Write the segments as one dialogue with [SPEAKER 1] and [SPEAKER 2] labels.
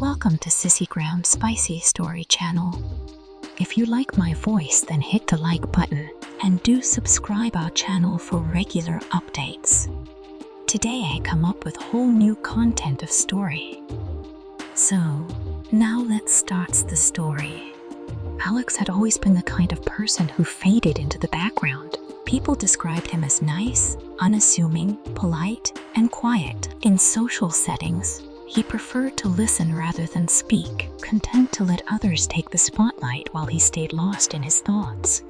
[SPEAKER 1] Welcome to Sissygram Spicy Story Channel. If you like my voice, then hit the like button and do subscribe our channel for regular updates. Today I come up with whole new content of story. So, now let's start the story. Alex had always been the kind of person who faded into the background. People described him as nice, unassuming, polite, and quiet. In social settings, he preferred to listen rather than speak, content to let others take the spotlight while he stayed lost in his thoughts.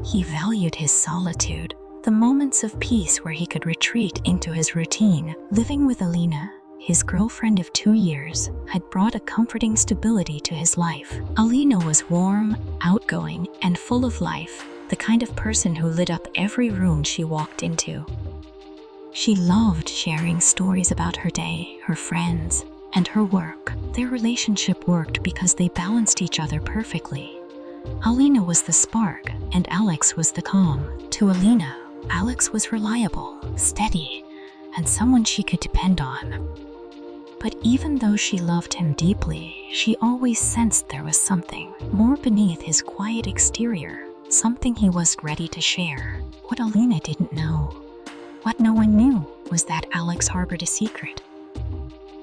[SPEAKER 1] He valued his solitude, the moments of peace where he could retreat into his routine. Living with Alina, his girlfriend of 2 years, had brought a comforting stability to his life. Alina was warm, outgoing, and full of life, the kind of person who lit up every room she walked into. She loved sharing stories about her day, her friends, and her work. Their relationship worked because they balanced each other perfectly. Alina was the spark, and Alex was the calm. To Alina, Alex was reliable, steady, and someone she could depend on. But even though she loved him deeply, she always sensed there was something more beneath his quiet exterior, something he wasn't ready to share. What Alina didn't know, what no one knew, was that Alex harbored a secret.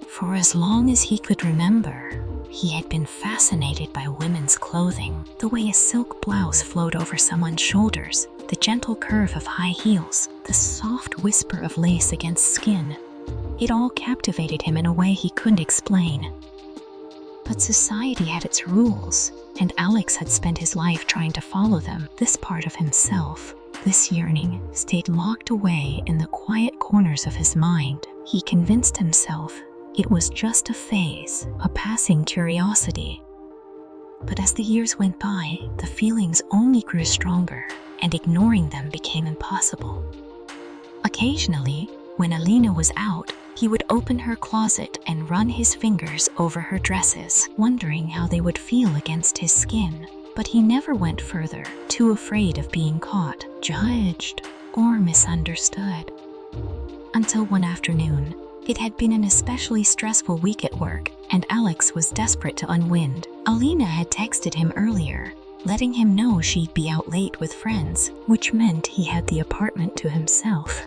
[SPEAKER 1] For as long as he could remember, he had been fascinated by women's clothing, the way a silk blouse flowed over someone's shoulders, the gentle curve of high heels, the soft whisper of lace against skin. It all captivated him in a way he couldn't explain. But society had its rules, and Alex had spent his life trying to follow them. This part of himself, this yearning, stayed locked away in the quiet corners of his mind. He convinced himself it was just a phase, a passing curiosity. But as the years went by, the feelings only grew stronger, and ignoring them became impossible. Occasionally, when Alina was out, he would open her closet and run his fingers over her dresses, wondering how they would feel against his skin. But he never went further, too afraid of being caught, judged, or misunderstood. Until one afternoon, it had been an especially stressful week at work, and Alex was desperate to unwind. Alina had texted him earlier, letting him know she'd be out late with friends, which meant he had the apartment to himself.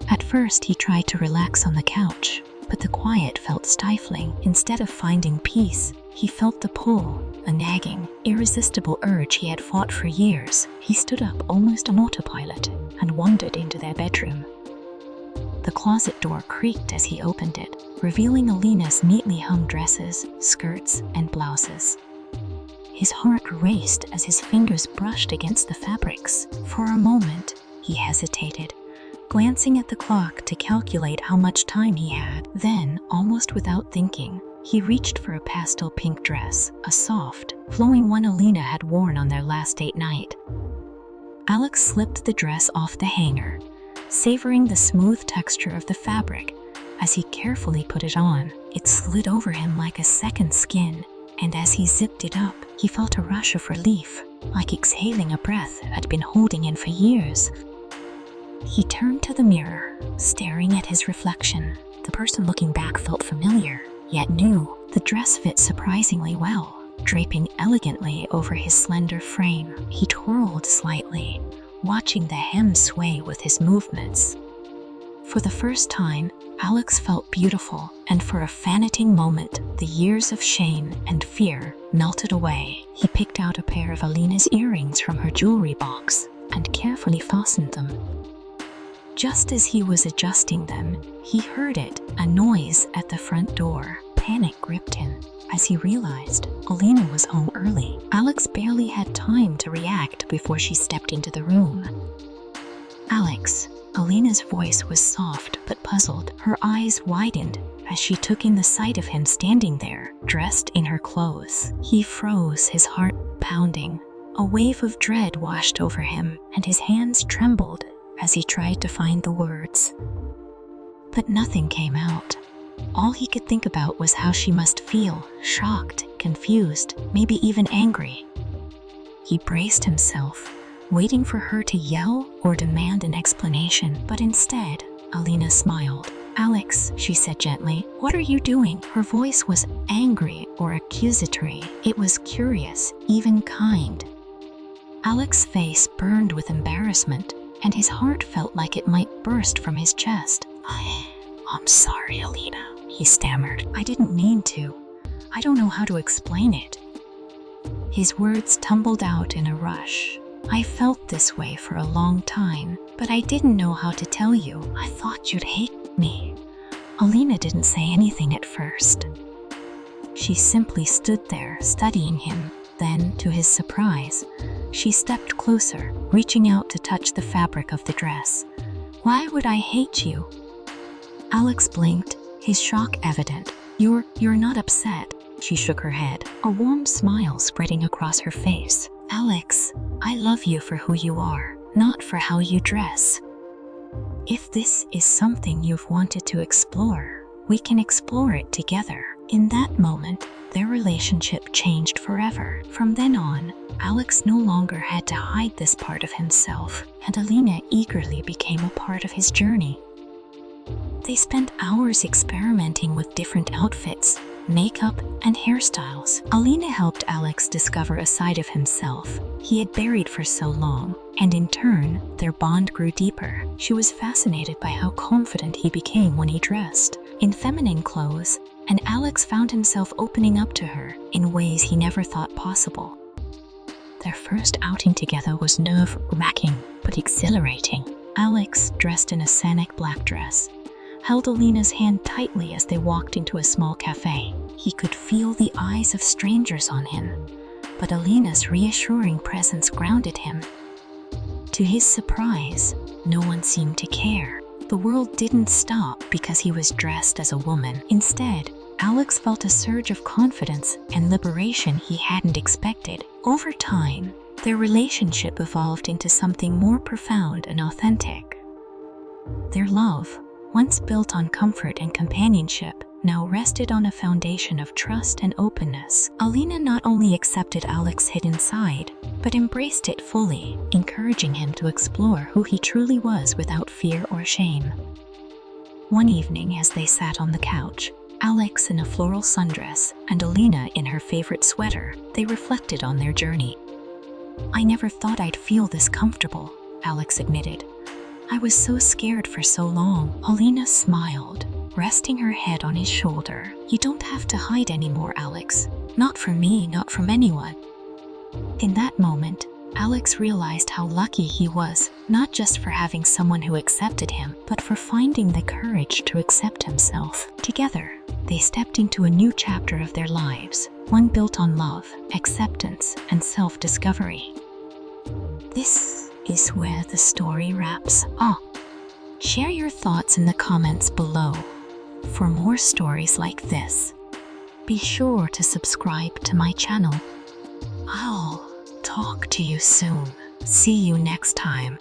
[SPEAKER 1] At first, he tried to relax on the couch, but the quiet felt stifling. Instead of finding peace, he felt the pull, a nagging, irresistible urge he had fought for years. He stood up almost on autopilot and wandered into their bedroom. The closet door creaked as he opened it, revealing Alina's neatly hung dresses, skirts, and blouses. His heart raced as his fingers brushed against the fabrics. For a moment, he hesitated, glancing at the clock to calculate how much time he had. Then, almost without thinking, he reached for a pastel pink dress, a soft, flowing one Alina had worn on their last date night. Alex slipped the dress off the hanger, savoring the smooth texture of the fabric. As he carefully put it on, it slid over him like a second skin, and as he zipped it up, he felt a rush of relief, like exhaling a breath had been holding in for years. He turned to the mirror, staring at his reflection. The person looking back felt familiar, yet new. The dress fit surprisingly well, draping elegantly over his slender frame. He twirled slightly, watching the hem sway with his movements. For the first time, Alex felt beautiful, and for a fanating moment, the years of shame and fear melted away. He picked out a pair of Alina's earrings from her jewelry box and carefully fastened them. Just as he was adjusting them, he heard it, a noise at the front door. Panic gripped him as he realized Alina was home early. Alex barely had time to react before she stepped into the room. "Alex." Alina's voice was soft but puzzled. Her eyes widened as she took in the sight of him standing there, dressed in her clothes. He froze, his heart pounding. A wave of dread washed over him, and his hands trembled as he tried to find the words. But nothing came out. All he could think about was how she must feel, shocked, confused, maybe even angry. He braced himself, waiting for her to yell or demand an explanation, but instead, Alina smiled. "Alex," she said gently, "what are you doing?" Her voice was angry or accusatory. It was curious, even kind. Alex's face burned with embarrassment, and his heart felt like it might burst from his chest. I'm sorry, Alina," he stammered. "I didn't mean to. I don't know how to explain it." His words tumbled out in a rush. "I felt this way for a long time, but I didn't know how to tell you. I thought you'd hate me." Alina didn't say anything at first. She simply stood there, studying him. Then, to his surprise, she stepped closer, reaching out to touch the fabric of the dress. "Why would I hate you?" Alex blinked, his shock evident. You're not upset." She shook her head, a warm smile spreading across her face. "Alex, I love you for who you are, not for how you dress. If this is something you've wanted to explore, we can explore it together." In that moment, their relationship changed forever. From then on, Alex no longer had to hide this part of himself, and Alina eagerly became a part of his journey. They spent hours experimenting with different outfits, makeup, and hairstyles. Alina helped Alex discover a side of himself he had buried for so long, and in turn, their bond grew deeper. She was fascinated by how confident he became when he dressed in feminine clothes, and Alex found himself opening up to her in ways he never thought possible. Their first outing together was nerve-wracking but exhilarating. Alex, dressed in a scenic black dress, held Alina's hand tightly as they walked into a small cafe. He could feel the eyes of strangers on him, but Alina's reassuring presence grounded him. To his surprise, no one seemed to care. The world didn't stop because he was dressed as a woman. Instead, Alex felt a surge of confidence and liberation he hadn't expected. Over time, their relationship evolved into something more profound and authentic. Their love, once built on comfort and companionship, now rested on a foundation of trust and openness. Alina not only accepted Alex's hidden side, but embraced it fully, encouraging him to explore who he truly was without fear or shame. One evening, as they sat on the couch, Alex in a floral sundress and Alina in her favorite sweater, they reflected on their journey. "I never thought I'd feel this comfortable," Alex admitted. "I was so scared for so long." Alina smiled, resting her head on his shoulder. "You don't have to hide anymore, Alex. Not from me, not from anyone." In that moment, Alex realized how lucky he was, not just for having someone who accepted him, but for finding the courage to accept himself. Together, they stepped into a new chapter of their lives, one built on love, acceptance, and self-discovery. This is where the story wraps up. Share your thoughts in the comments below. For more stories like this, be sure to subscribe to my channel. I'll talk to you soon. See you next time.